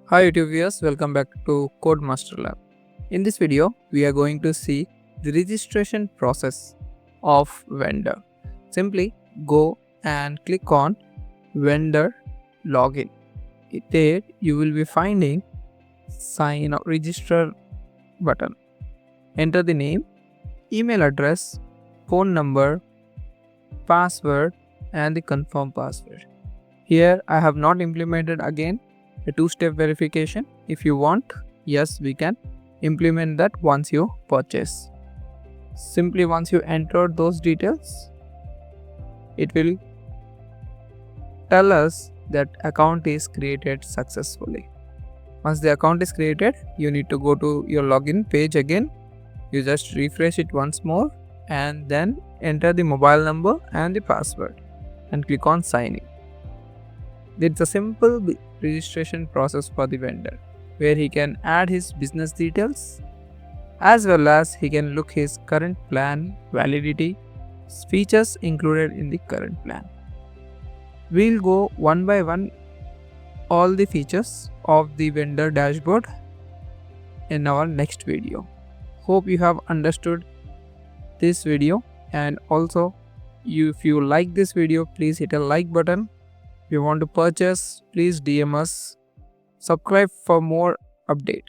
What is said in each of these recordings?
Hi YouTube viewers, welcome back to Code Master Lab. In this video, we are going to see the registration process of vendor. Simply go and click on vendor login. There you will be finding sign or register button. Enter the name, email address, phone number, password and the confirm password. Here I have not implemented again a two-step verification. If you want, yes, we can implement that once you purchase. Simply once you enter those details, it will tell us that account is created successfully. Once the account is created, you need to go to your login page again. You just refresh it once more and then enter the mobile number and the password and click on sign in. It's a simple registration process for the vendor where he can add his business details as well as he can look his current plan, validity, features included in the current plan. We'll go one by one all the features of the vendor dashboard in our next video. Hope you have understood this video, and also if you like this video, please hit a like button. If you want to purchase, please DM us. Subscribe for more update.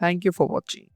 Thank you for watching.